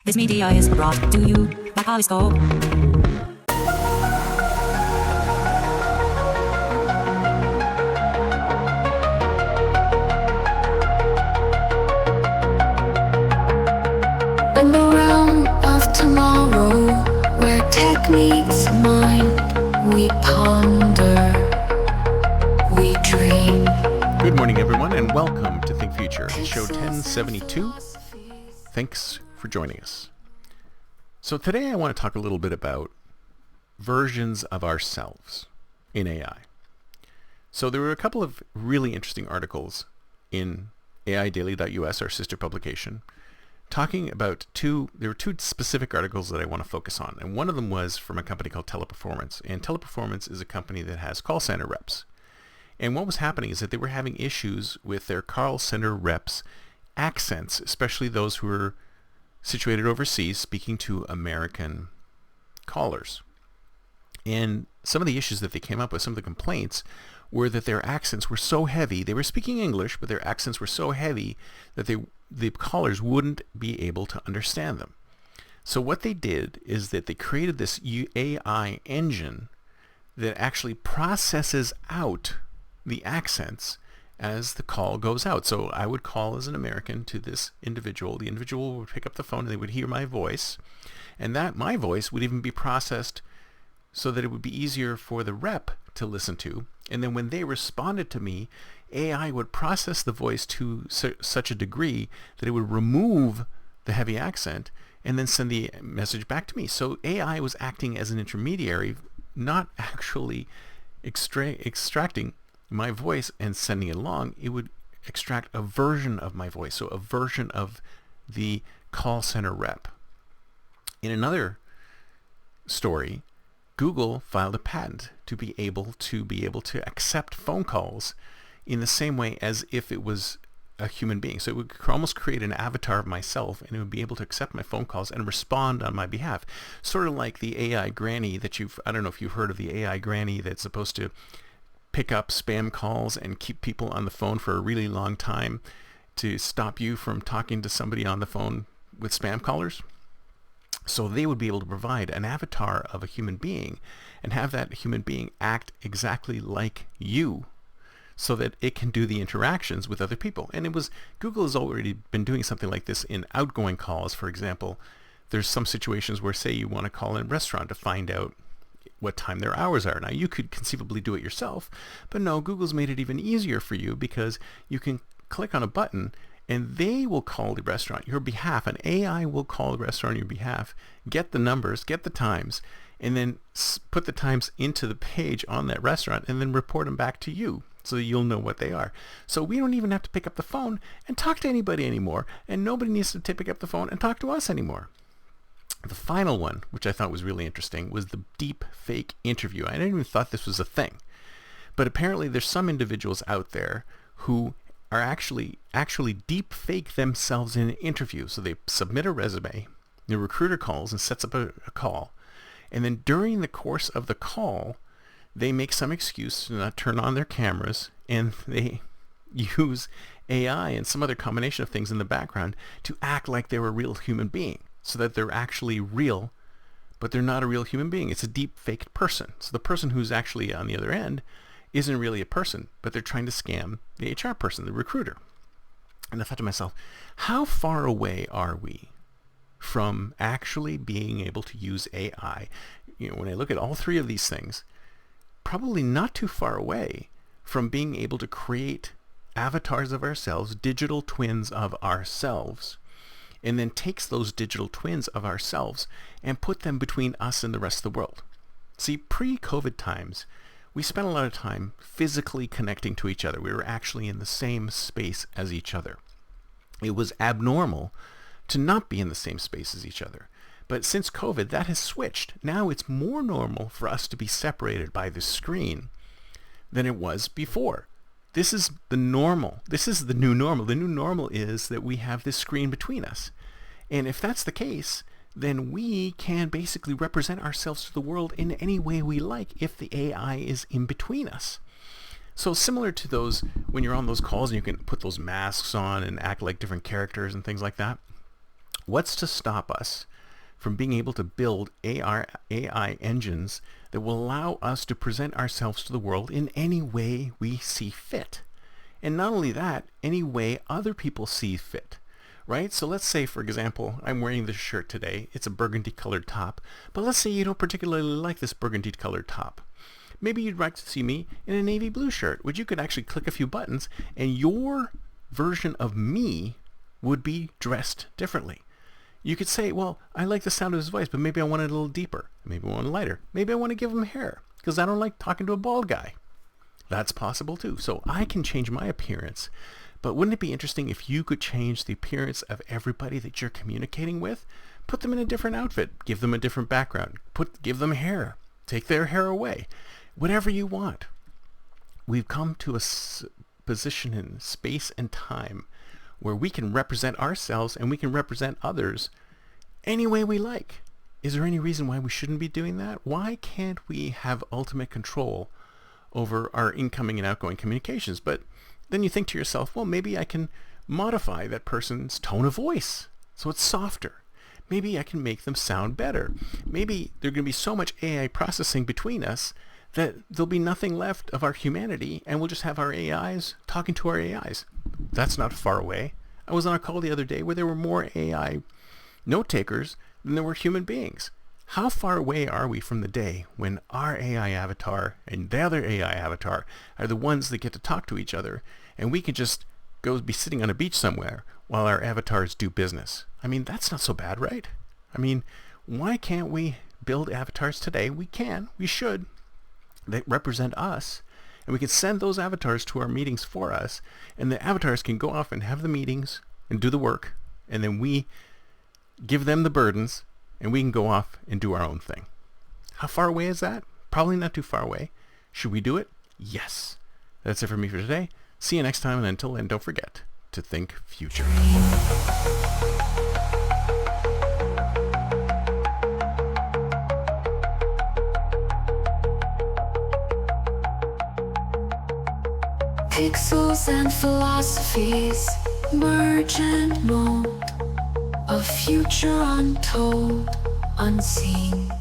This media is brought to you by Polyscope. In the realm of tomorrow, where techniques mind, we ponder, we dream. Good morning, everyone, and welcome to ThinkFuture, show 1072. Thanks for joining us. So today I want to talk a little bit about versions of ourselves in AI. So there were a couple of really interesting articles in AIdaily.us, our sister publication, talking about there were two specific articles that I want to focus on. And one of them was from a company called Teleperformance. And Teleperformance is a company that has call center reps. And what was happening is that they were having issues with their call center reps' accents, especially those who were situated overseas speaking to American callers. And some of the issues that they came up with, some of the complaints, were that their accents were so heavy. They were speaking English, but their accents were so heavy that the callers wouldn't be able to understand them. So what they did is that they created this AI engine that actually processes out the accents as the call goes out. So I would call as an American to this individual. The individual would pick up the phone and they would hear my voice. And that my voice would even be processed so that it would be easier for the rep to listen to. And then when they responded to me, AI would process the voice to such a degree that it would remove the heavy accent and then send the message back to me. So AI was acting as an intermediary, not actually extracting my voice and sending it along. It would extract a version of my voice, so a version of the call center rep. In another story, Google filed a patent to be able to accept phone calls in the same way as if it was a human being. So it would almost create an avatar of myself, and it would be able to accept my phone calls and respond on my behalf. Sort of like the AI granny that I don't know if you've heard of the AI granny that's supposed to pick up spam calls and keep people on the phone for a really long time to stop you from talking to somebody on the phone with spam callers. So they would be able to provide an avatar of a human being and have that human being act exactly like you so that it can do the interactions with other people. And Google has already been doing something like this in outgoing calls. For example, there's some situations where, say, you want to call in a restaurant to find out what time their hours are. Now, you could conceivably do it yourself, but no, Google's made it even easier for you because you can click on a button and they will call the restaurant on your behalf. An AI will call the restaurant on your behalf, get the numbers, get the times, and then put the times into the page on that restaurant and then report them back to you so that you'll know what they are. So we don't even have to pick up the phone and talk to anybody anymore, and nobody needs to pick up the phone and talk to us anymore. The final one, which I thought was really interesting, was the deep fake interview. I didn't even thought this was a thing. But apparently there's some individuals out there who are actually deep fake themselves in an interview. So they submit a resume, the recruiter calls and sets up a call. And then during the course of the call, they make some excuse to not turn on their cameras, and they use AI and some other combination of things in the background to act like they're a real human being, so that they're actually real, but they're not a real human being. It's a deep faked person. So the person who's actually on the other end isn't really a person, but they're trying to scam the HR person, the recruiter. And I thought to myself, how far away are we from actually being able to use AI? When I look at all three of these things, probably not too far away from being able to create avatars of ourselves, digital twins of ourselves, and then takes those digital twins of ourselves and put them between us and the rest of the world. See, pre-COVID times, we spent a lot of time physically connecting to each other. We were actually in the same space as each other. It was abnormal to not be in the same space as each other. But since COVID, that has switched. Now it's more normal for us to be separated by the screen than it was before. This is the normal. This is the new normal. The new normal is that we have this screen between us. And if that's the case, then we can basically represent ourselves to the world in any way we like if the AI is in between us. So similar to those, when you're on those calls and you can put those masks on and act like different characters and things like that, What's to stop us from being able to build AI engines that will allow us to present ourselves to the world in any way we see fit? And not only that, any way other people see fit, right? So let's say, for example, I'm wearing this shirt today. It's a burgundy colored top, but let's say you don't particularly like this burgundy colored top. Maybe you'd like to see me in a navy blue shirt, which you could actually click a few buttons and your version of me would be dressed differently. You could say, well, I like the sound of his voice, but maybe I want it a little deeper. Maybe I want it lighter. Maybe I want to give him hair because I don't like talking to a bald guy. That's possible too. So I can change my appearance. But wouldn't it be interesting if you could change the appearance of everybody that you're communicating with? Put them in a different outfit. Give them a different background. Give them hair. Take their hair away. Whatever you want. We've come to a position in space and time where we can represent ourselves and we can represent others any way we like. Is there any reason why we shouldn't be doing that? Why can't we have ultimate control over our incoming and outgoing communications? But then you think to yourself, well, maybe I can modify that person's tone of voice so it's softer. Maybe I can make them sound better. Maybe there's going to be so much AI processing between us that there'll be nothing left of our humanity and we'll just have our AIs talking to our AIs. That's not far away. I was on a call the other day where there were more AI note takers than there were human beings. How far away are we from the day when our AI avatar and the other AI avatar are the ones that get to talk to each other and we can just go be sitting on a beach somewhere while our avatars do business? I mean, that's not so bad, right? I mean, why can't we build avatars today? We can, we should, that represent us, and we can send those avatars to our meetings for us, and the avatars can go off and have the meetings and do the work, and then we give them the burdens, and we can go off and do our own thing. How far away is that? Probably not too far away. Should we do it? Yes. That's it for me for today. See you next time, and until then, don't forget to think future. Pixels and philosophies merge and mold, a future untold, unseen.